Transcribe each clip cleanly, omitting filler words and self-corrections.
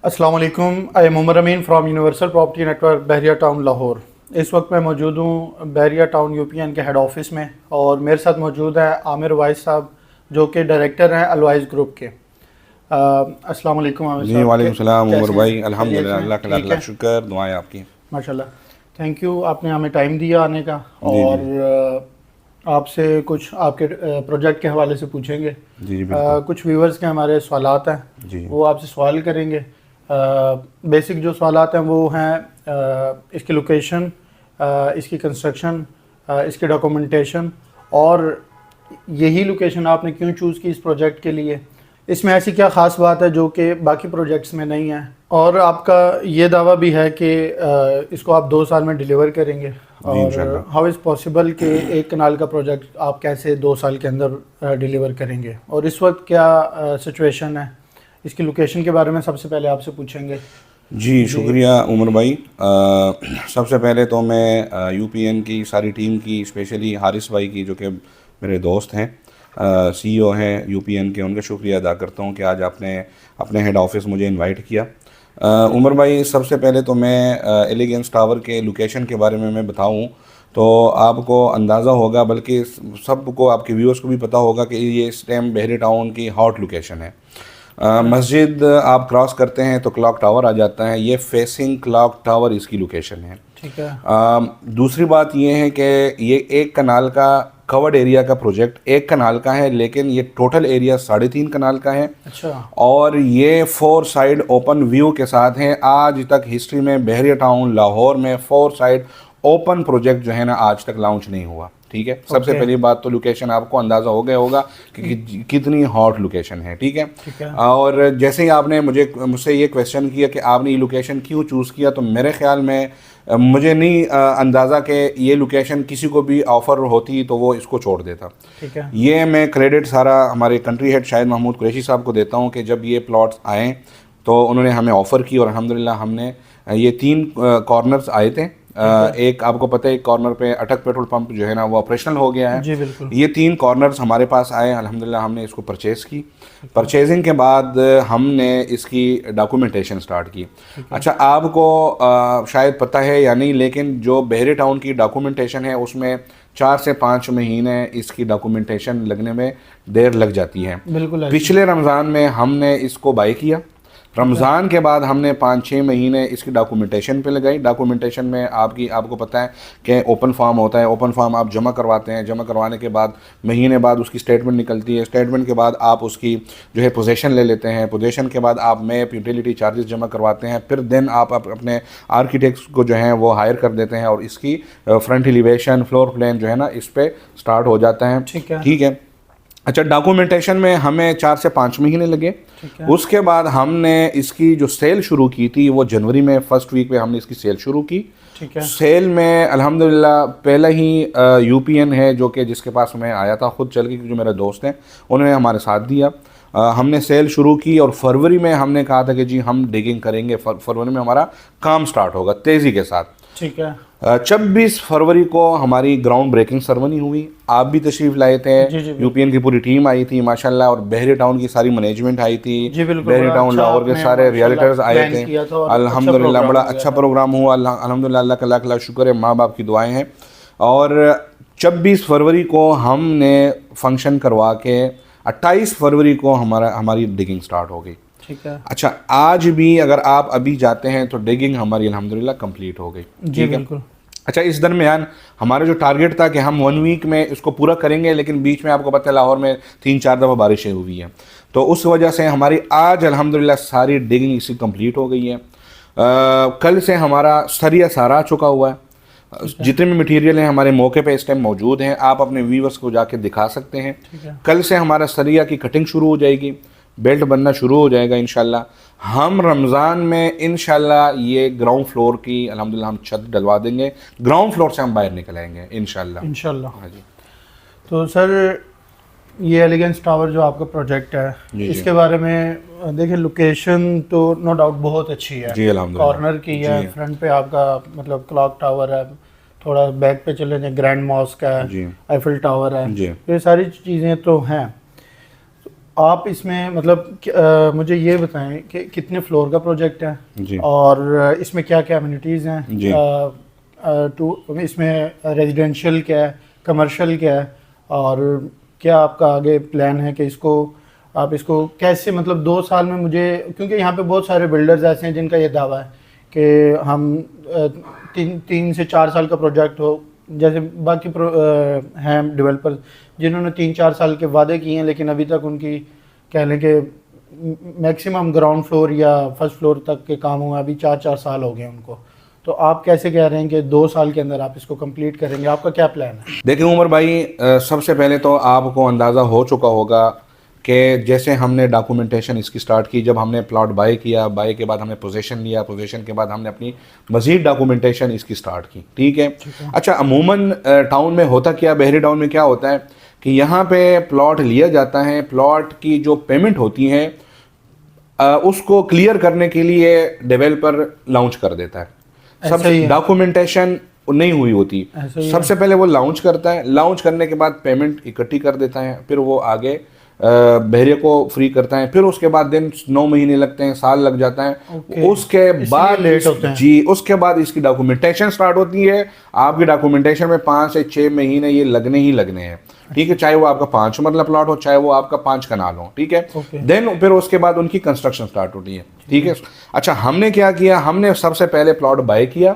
अस्सलाम वालेकुम। I am Umar Amin from universal property network Bahria town Lahore. इस वक्त मैं मौजूद हूँ बहरिया टाउन यूपीएन के हेड ऑफिस में और मेरे साथ मौजूद है आमिर वाइस साहब जो कि डायरेक्टर हैं अलवाइस ग्रुप के। अस्सलाम वालेकुम आमिर जी साहब, वालेकुम सलाम उमर कैसे हैं? भाई, खैरियत अल्हम्दुलिल्लाह, से हैं? अल्लाह का लाख ठीक लाख है, शुक्र, दुआएं आपकी। माशाल्लाह। थैंक यू, आपने हमें टाइम दिया आने का। जी जी और आपसे कुछ आपके प्रोजेक्ट के हवाले से पूछेंगे। जी जी बिल्कुल। कुछ व्यूवर्स के हमारे सवालात हैं, जी वो आपसे सवाल करेंगे। बेसिक जो सवालात हैं वो हैं इसकी लोकेशन, इसकी कंस्ट्रक्शन, इसके डॉक्यूमेंटेशन और यही लोकेशन आपने क्यों चूज़ की इस प्रोजेक्ट के लिए, इसमें ऐसी क्या ख़ास बात है जो कि बाकी प्रोजेक्ट्स में नहीं है। और आपका ये दावा भी है कि इसको आप 2 साल में डिलीवर करेंगे। जी और इंशाल्लाह। हाउ इज़ पॉसिबल कि एक कनाल का प्रोजेक्ट आप कैसे 2 साल के अंदर डिलीवर करेंगे, और इस वक्त क्या सिचुएशन है, इसकी लोकेशन के बारे में सबसे पहले आपसे पूछेंगे। जी जी शुक्रिया उमर भाई। सबसे पहले तो मैं यूपीएन की सारी टीम की, स्पेशली हारिस भाई की, जो कि मेरे दोस्त हैं, सीईओ हैं यूपीएन के, उनका शुक्रिया अदा करता हूँ कि आज आपने अपने हेड ऑफिस मुझे इनवाइट किया। उमर भाई, सबसे पहले तो मैं एलिगेंस टावर के लोकेशन के बारे में मैं बताऊँ तो आपको अंदाज़ा होगा, बल्कि सबको, आपके व्यूअर्स को भी पता होगा कि ये इस टाइम बहरी टाउन की हॉट लोकेशन है। मस्जिद आप क्रॉस करते हैं तो क्लॉक टावर आ जाता है, ये फेसिंग क्लॉक टावर इसकी लोकेशन है। ठीक है। दूसरी बात ये है कि ये एक कनाल का कवर्ड एरिया का प्रोजेक्ट एक कनाल का है, लेकिन ये टोटल एरिया 3.5 कनाल का है। अच्छा। और ये 4 साइड ओपन व्यू के साथ हैं। आज तक हिस्ट्री में बहरिया टाउन लाहौर में 4 साइड ओपन प्रोजेक्ट जो है ना, आज तक लॉन्च नहीं हुआ। ठीक है, सबसे ओके। पहली बात तो लोकेशन आपको अंदाज़ा हो गया होगा कितनी हॉट लोकेशन है। ठीक है। ठीक है। और जैसे ही आपने मुझसे ये क्वेश्चन किया कि आपने ये लोकेशन क्यों चूज़ किया, तो मेरे ख्याल में मुझे नहीं अंदाज़ा कि ये लोकेशन किसी को भी ऑफ़र होती तो वो इसको छोड़ देता। ठीक है। ये मैं क्रेडिट सारा हमारे कंट्री हेड शाहिद महमूद कुरैशी साहब को देता हूँ कि जब ये प्लॉट्स आए तो उन्होंने हमें ऑफ़र की और अल्हम्दुलिल्लाह हमने ये 3 कॉर्नर्स आए थे। ठीक है। एक आपको पता है, एक कॉर्नर पे अटक पेट्रोल पंप जो है ना वो ऑपरेशनल हो गया है। जी बिल्कुल। ये 3 कॉर्नर्स हमारे पास आए, अल्हम्दुलिल्लाह हमने इसको परचेज़ की। परचेजिंग के बाद हमने इसकी डॉक्यूमेंटेशन स्टार्ट की। अच्छा, आपको शायद पता है या नहीं, लेकिन जो बहरी टाउन की डॉक्यूमेंटेशन है उसमें 4 से 5 महीने इसकी डॉक्यूमेंटेशन लगने में देर लग जाती है। बिल्कुल ऐसे। पिछले रमज़ान में हमने इसको बाय किया। रमज़ान के बाद हमने 5-6 महीने इसकी डॉक्यूमेंटेशन पे लगाई। डॉक्यूमेंटेशन में आपको पता है कि ओपन फार्म होता है। ओपन फार्म आप जमा करवाते हैं, जमा करवाने के बाद महीने बाद उसकी स्टेटमेंट निकलती है। स्टेटमेंट के बाद आप उसकी जो है पोजेसन ले लेते हैं। पोजेसन के बाद आप मैप, यूटिलिटी चार्जेस जमा करवाते हैं। फिर देन आप अपने आर्किटेक्ट्स को जो है वो हायर कर देते हैं और इसकी फ्रंट एलिवेशन, फ्लोर प्लान जो है ना, इस पर स्टार्ट हो जाता है। ठीक है। ठीक है। अच्छा, डॉक्यूमेंटेशन में हमें 4 से 5 महीने लगे। ठीक है। उसके बाद हमने इसकी जो सेल शुरू की थी वो जनवरी में फर्स्ट वीक में हमने इसकी सेल शुरू की। ठीक है। सेल में अल्हम्दुलिल्लाह पहला ही यूपीएन है जो कि जिसके पास मैं आया था खुद चल के, जो मेरे दोस्त हैं उन्होंने हमारे साथ दिया। हमने सेल शुरू की और फरवरी में हमने कहा था कि जी हम डिगिंग करेंगे। फरवरी में हमारा काम स्टार्ट होगा तेज़ी के साथ। ठीक है। 26 फरवरी को हमारी ग्राउंड ब्रेकिंग सेरेमनी हुई। आप भी तशीफ लाए थे, जी जी बिल्कुल। यूपीएन की पूरी टीम आई थी माशाल्लाह, और बहरी टाउन की सारी मैनेजमेंट आई थी। जी बिल्कुल। बहरी बड़ा टाउन अच्छा लाहौर के आपने सारे माशाल्लाह रियल्टर्स आए प्लान थे। किया था और अच्छा अल्हम्दुलिल्लाह प्रोग्राम बड़ा हो गया अच्छा था। प्रोग्राम हुआ। अल्हम्दुलिल्लाह, अल्लाह का लाख लाख शुक्र है, माँ बाप की दुआएं हैं। और 26 फरवरी को हमने फंक्शन करवा के 28 फरवरी को हमारी डिगिंग स्टार्ट हो गई। ठीक है। अच्छा, आज भी अगर आप अभी जाते हैं तो डिगिंग हमारी अल्हम्दुलिल्लाह कंप्लीट हो गई। जी ठीक है। बिल्कुल। अच्छा, इस दरमियान हमारा जो टारगेट था कि हम 1 वीक में इसको पूरा करेंगे, लेकिन बीच में आपको पता है लाहौर में 3-4 दफ़ा बारिशें हुई हैं, तो उस वजह से हमारी आज अल्हम्दुलिल्लाह सारी डिगिंग इसकी कंप्लीट हो गई है। कल से हमारा सरिया सारा आ चुका हुआ है। जितने भी मटेरियल हैं हमारे मौके पे इस टाइम मौजूद हैं, आप अपने व्यूवर्स को जाके दिखा सकते हैं। ठीक है। कल से हमारा सरिया की कटिंग शुरू हो जाएगी, बेल्ट बनना शुरू हो जाएगा इंशाल्लाह। हम रमज़ान में इंशाल्लाह ये ग्राउंड फ्लोर की अल्हम्दुलिल्लाह हम छत डलवा देंगे। ग्राउंड फ्लोर से हम बाहर निकल आएंगे इंशाल्लाह। इंशाल्लाह। हाँ जी। तो सर, ये एलिगेंस टावर जो आपका प्रोजेक्ट है, जी जी इसके बारे में देखिए, लोकेशन तो नो डाउट बहुत अच्छी है। जी अल्हम्दुलिल्लाह। कॉर्नर की है, जी फ्रंट पे आपका मतलब क्लॉक टावर है, थोड़ा बैक पे चले जाए ग्रैंड मॉस्क है, जी आईफिल टावर है, जी ये सारी चीज़ें तो हैं। आप इसमें मतलब मुझे ये बताएं कि कितने फ्लोर का प्रोजेक्ट है जी और इसमें क्या क्या अम्यूनिटीज़ हैं, जी इसमें रेजिडेंशियल क्या है, कमर्शियल क्या है, और क्या आपका आगे प्लान है कि इसको आप इसको कैसे मतलब 2 साल में मुझे, क्योंकि यहाँ पे बहुत सारे बिल्डर्स ऐसे हैं जिनका ये दावा है कि हम 3 से 4 साल का प्रोजेक्ट हो, जैसे बाकी हैं डेवलपर्स जिन्होंने 3-4 साल के वादे किए हैं लेकिन अभी तक उनकी कह लें कि मैक्सिमम ग्राउंड फ्लोर या फर्स्ट फ्लोर तक के काम हुए अभी 4-4 साल हो गए उनको। तो आप कैसे कह रहे हैं कि 2 साल के अंदर आप इसको कंप्लीट करेंगे, आपका क्या प्लान है? देखिए उमर भाई, सबसे पहले तो आपको अंदाज़ा हो चुका होगा कि जैसे हमने डॉक्यूमेंटेशन इसकी स्टार्ट की, जब हमने प्लॉट बाय किया, बाय के बाद हमने पोजीशन लिया, पोजीशन के बाद हमने अपनी मज़ीद डॉक्यूमेंटेशन इसकी स्टार्ट की। ठीक है। अच्छा, अमूमन टाउन में होता क्या, बहरी टाउन में क्या होता है कि यहाँ पे प्लॉट लिया जाता है, प्लॉट की जो पेमेंट होती है उसको क्लियर करने के लिए डेवलपर लॉन्च कर देता है। सब डॉक्यूमेंटेशन नहीं हुई होती, सबसे पहले वो लॉन्च करता है, लॉन्च करने के बाद पेमेंट इकट्ठी कर देता है, फिर वो आगे बहरिया को फ्री करता है, फिर उसके बाद दिन 9 महीने लगते हैं, साल लग जाता है। उसके बाद लेट होते हैं जी, उसके बाद इसकी डॉक्यूमेंटेशन स्टार्ट होती है। आपकी डॉक्यूमेंटेशन में 5 से 6 महीने ये लगने ही लगने हैं। ठीक है, चाहे वो आपका 5 मरला प्लॉट हो, चाहे वो आपका 5 कनाल हो। ठीक है। देन फिर उसके बाद उनकी कंस्ट्रक्शन स्टार्ट होती है। ठीक है। अच्छा, हमने क्या किया, हमने सबसे पहले प्लॉट बाय किया।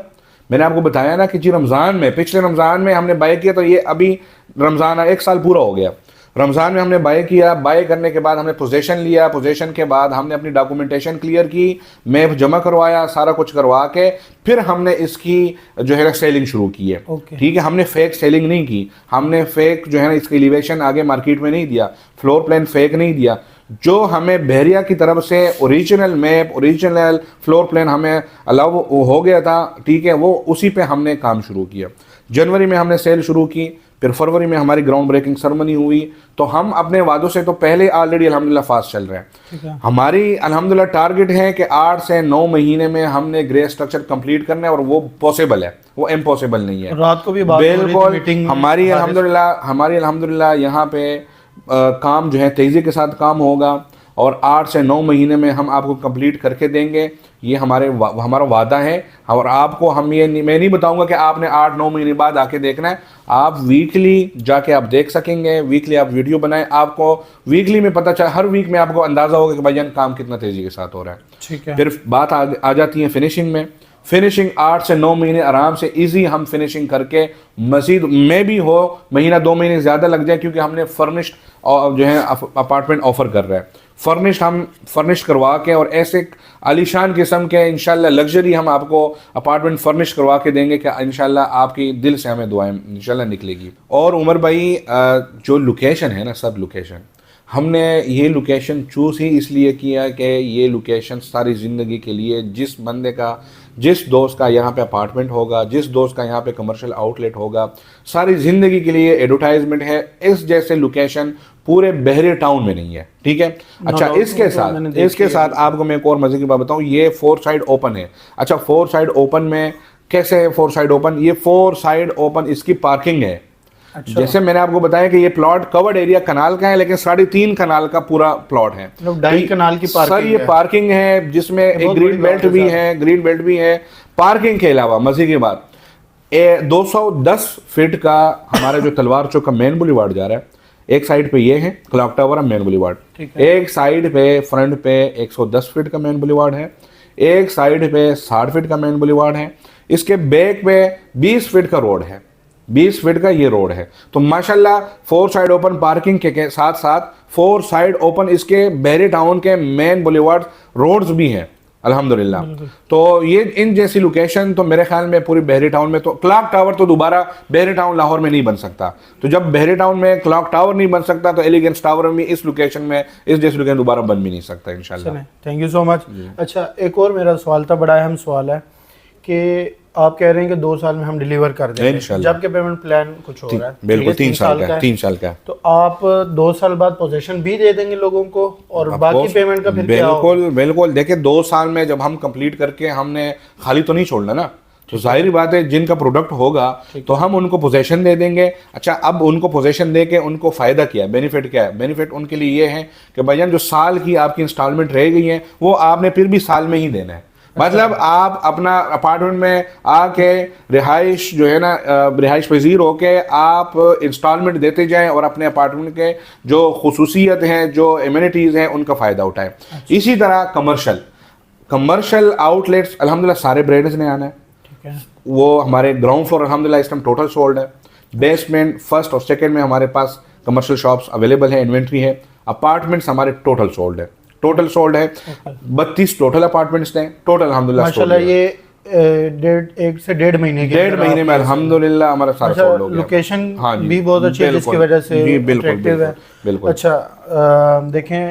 मैंने आपको बताया ना कि जी रमज़ान में, पिछले रमज़ान में हमने बाय किया, तो ये अभी रमज़ान 1 साल पूरा हो गया। रमज़ान में हमने बाय किया, बाय करने के बाद हमने पोजीशन लिया, पोजीशन के बाद हमने अपनी डॉक्यूमेंटेशन क्लियर की, मैप जमा करवाया, सारा कुछ करवा के फिर हमने इसकी जो है सेलिंग शुरू की है। ठीक है। हमने फेक सेलिंग नहीं की, हमने फेक जो है ना इसकी एलिवेशन आगे मार्केट में नहीं दिया, फ्लोर प्लान फेक नहीं दिया। जो हमें बहरिया की तरफ से original map, original floor plan हमें अलाउ हो गया था, ठीक है, वो उसी पे हमने काम शुरू किया। जनवरी में हमने सेल शुरू की, फिर फरवरी में हमारी ग्राउंड ब्रेकिंग सेरेमनी हुई। तो हम अपने वादों से तो पहले ऑलरेडी अल्हम्दुलिल्लाह फास्ट चल रहे हैं। हमारी अल्हम्दुलिल्लाह टारगेट है कि 8 से 9 महीने में हमने ग्रे स्ट्रक्चर कंप्लीट करना है, और वो पॉसिबल है, वो इम्पॉसिबल नहीं है। रात को भी बात बिल्कुल हमारी अल्हम्दुलिल्लाह यहाँ पे काम जो है तेज़ी के साथ काम होगा, और 8 से 9 महीने में हम आपको कंप्लीट करके देंगे। ये हमारा वादा है। और आपको हम ये मैं नहीं बताऊंगा कि आपने 8-9 महीने बाद आके देखना है। आप वीकली जाके आप देख सकेंगे, वीकली आप वीडियो बनाएं, आपको वीकली में पता चला, हर वीक में आपको अंदाज़ा होगा कि भाईजान काम कितना तेज़ी के साथ हो रहा है। ठीक है। फिर बात आ जाती है फिनिशिंग में। फिनिशिंग 8 से 9 महीने आराम से इजी हम फिनिशिंग करके, मजीद में भी हो महीना 2 महीने ज़्यादा लग जाए, क्योंकि हमने फर्निश्ड जो है अपार्टमेंट ऑफर कर रहा है। फर्निश्ड हम फर्निश करवा के, और ऐसे आलीशान किस्म के इंशाल्लाह लग्जरी हम आपको अपार्टमेंट फर्निश करवा के देंगे कि इंशाल्लाह आपकी दिल से हमें दुआएं इंशाल्लाह निकलेगी। और उमर भाई, जो लोकेशन है ना, सब लोकेशन हमने ये लोकेशन चूज़ ही इसलिए किया कि ये लोकेशन सारी ज़िंदगी के लिए, जिस बंदे का, जिस दोस्त का यहाँ पे अपार्टमेंट होगा, जिस दोस्त का यहाँ पे कमर्शियल आउटलेट होगा, सारी ज़िंदगी के लिए एडवर्टाइजमेंट है। इस जैसे लोकेशन पूरे बहरे टाउन में नहीं है। ठीक है। अच्छा, इसके साथ आपको मैं एक और मजे की बात बताऊं, ये 4 साइड ओपन है। अच्छा, 4 साइड ओपन में कैसे है 4 साइड ओपन? ये 4 साइड ओपन इसकी पार्किंग है। अच्छा। जैसे मैंने आपको बताया कि ये प्लॉट कवर्ड एरिया कनाल का है, लेकिन 3.5 कनाल का पूरा प्लॉट है। 2.5 कनाल की पार्किंग सर, ये पार्किंग है, जिसमें एक ग्रीन बेल्ट भी है, ग्रीन बेल्ट भी है। पार्किंग के अलावा मजे की बात, 210 फीट का हमारा जो तलवार चौक का मेन बुलीवार्ड जा रहा है, एक साइड पे ये है क्लॉक टावर और मेन बुलीवार्ड, एक साइड पे फ्रंट पे 110 फीट का मेन बुलीवार्ड है, एक साइड पे 60 फीट का मेन बुलीवार्ड है, इसके बैक पे 20 फीट का रोड है, 20 फीट का ये रोड है। तो माशाल्लाह 4 साइड ओपन पार्किंग के साथ साथ 4 साइड ओपन इसके बहरी टाउन के मेन बुलीवार्ड रोड्स भी हैं अल्हम्दुलिल्लाह। तो ये इन जैसी लोकेशन तो मेरे ख्याल में पूरी बहरी टाउन में, तो क्लॉक टावर तो दोबारा बहरी टाउन लाहौर में नहीं बन सकता। तो जब बहरी टाउन में क्लॉक टावर नहीं बन सकता, तो एलिगेंस टावर में इस लोकेशन में इस जैसी लोकेशन दोबारा बन भी नहीं सकता इंशाल्लाह। Thank you so much. अच्छा, एक और मेरा सवाल था, बड़ा अहम सवाल है कि आप कह रहे हैं कि 2 साल में हम डिलीवर कर देंगे, जबकि पेमेंट प्लान कुछ हो रहा है। बिल्कुल 3 साल का। तो आप 2 साल बाद पोजीशन भी दे देंगे लोगों को, और बाकी पेमेंट का फिर क्या होगा? बिल्कुल। देखिए 2 साल में जब हम कंप्लीट करके, हमने खाली तो नहीं छोड़ना ना, तो जाहिर बात है जिनका प्रोडक्ट होगा तो हम उनको पोजेशन दे देंगे। अच्छा, अब उनको पोजेशन दे के उनको फ़ायदा क्या है, बेनिफिट क्या है? बेनिफिट उनके लिए ये है कि भाईजान जो साल की आपकी इंस्टॉलमेंट रह गई है वो आपने फिर भी साल में ही देना है। मतलब आप अपना अपार्टमेंट में आके रिहाइश जो है ना, रिहाइश पजीर होके आप इंस्टॉलमेंट देते जाएं और अपने अपार्टमेंट के जो खुसूसियत हैं, जो एमिनिटीज़ हैं, उनका फ़ायदा उठाएं। इसी तरह कमर्शियल आउटलेट्स अल्हम्दुलिल्लाह सारे ब्रांड्स ने आना है। ठीक है, वो हमारे ग्राउंड फ्लोर अल्हम्दुलिल्लाह इस टाइम टोटल सोल्ड है। बेसमेंट, फर्स्ट और सेकंड में हमारे पास कमर्शियल शॉप्स अवेलेबल है, इन्वेंट्री है। अपार्टमेंट्स हमारे टोटल सोल्ड है। 32 टोटल अपार्टमेंट्स हैं टोटल अल्हम्दुलिल्लाह। माशाल्लाह ये 1.5 महीने के डेढ़ महीने में अल्हम्दुलिल्लाह हमारा सारा सोल्ड हो गया। लोकेशन हाँ जी, भी बहुत अच्छी है जिसकी वजह से अट्रैक्टिव है। बिल्कुल। अच्छा, देखें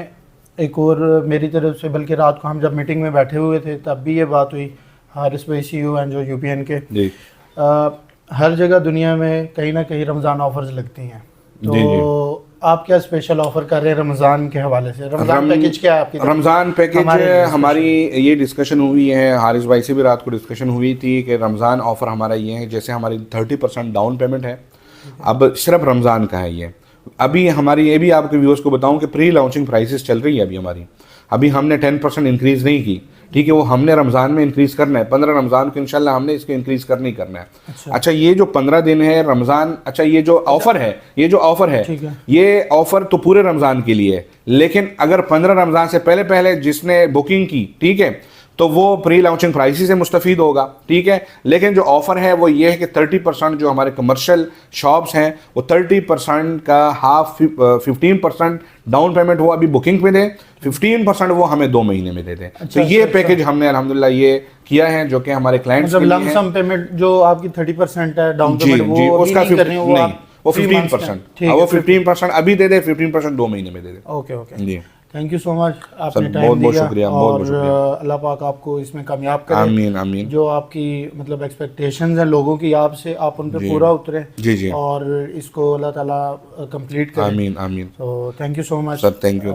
एक और मेरी तरफ से, बल्कि रात को हम जब मीटिंग में बैठे हुए थे तब भी ये बात हुई, हारिस भाई CEO हैं जो UPN के जी, हर जगह दुनिया में कहीं ना कहीं रमज़ान ऑफर्स लगती हैं, तो जी। आप क्या स्पेशल ऑफर कर रहे हैं रमज़ान के हवाले से? रमज़ान पैकेज क्या है आपकी? रमज़ान पैकेज हमारी ये डिस्कशन हुई है, हारिस भाई से भी रात को डिस्कशन हुई थी कि रमज़ान ऑफ़र हमारा ये है, जैसे हमारी 30% डाउन पेमेंट है। अब सिर्फ रमज़ान का है ये। अभी हमारी ये भी आपके व्यूअर्स को बताऊं कि प्री लॉन्चिंग प्राइसेस चल रही है अभी हमारी। अभी हमने 10% इंक्रीज़ नहीं की, ठीक है, वो हमने रमज़ान में इंक्रीज़ करना है। 15 रमज़ान को इंशाल्लाह हमने इसको इंक्रीज़ करना ही करना है। अच्छा, ये जो 15 दिन है रमज़ान, अच्छा ये जो ऑफ़र है, ये ऑफ़र तो पूरे रमज़ान के लिए है। लेकिन अगर 15 रमज़ान से पहले जिसने बुकिंग की, ठीक है, तो वो प्री लॉन्चिंग प्राइसेस से मुस्तफ़ीद होगा, ठीक है। लेकिन जो ऑफ़र है वो ये है कि 30% जो हमारे कमर्शियल शॉप्स हैं वो 30% का हाफ 15% डाउन पेमेंट वो अभी बुकिंग पे दें, 15% वो हमें 2 महीने में दे दें। तो ये पैकेज हमने अल्हम्दुलिल्लाह ये किया है जो कि हमारे क्लाइंट्स मतलब लम सम पेमेंट जो आपकी 30% है डाउन पेमेंट, वो उसका नहीं कर रहे हो, वो 15%, वो 15% अभी दे दे, 15% 2 महीने में दे दे। ओके जी, थैंक यू सो मच, आपने बहुत टाइम दिया शुक्रिया, और बहुत शुक्रिया। अल्लाह पाक आपको इसमें कामयाब करे। आमीन आमीन। जो आपकी मतलब एक्सपेक्टेशंस हैं लोगों की आपसे, आप उन पे पूरा उतरे जी जी, और इसको अल्लाह ताला कंप्लीट करे। आमीन आमीन। तो thank you so much sir, thank you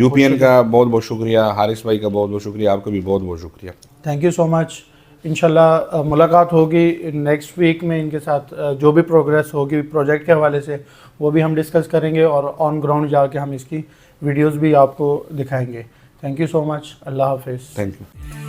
UPN का बहुत बहुत शुक्रिया, हारिस भाई का बहुत बहुत शुक्रिया, आपका भी बहुत बहुत शुक्रिया। Thank you so much. इंशाल्लाह मुलाकात होगी नेक्स्ट वीक में इनके साथ, जो भी प्रोग्रेस होगी प्रोजेक्ट के हवाले से वो भी हम डिस्कस करेंगे और ऑन ग्राउंड जाके हम इसकी वीडियोस भी आपको दिखाएंगे। थैंक यू सो मच, अल्लाह हाफिज़। Thank you.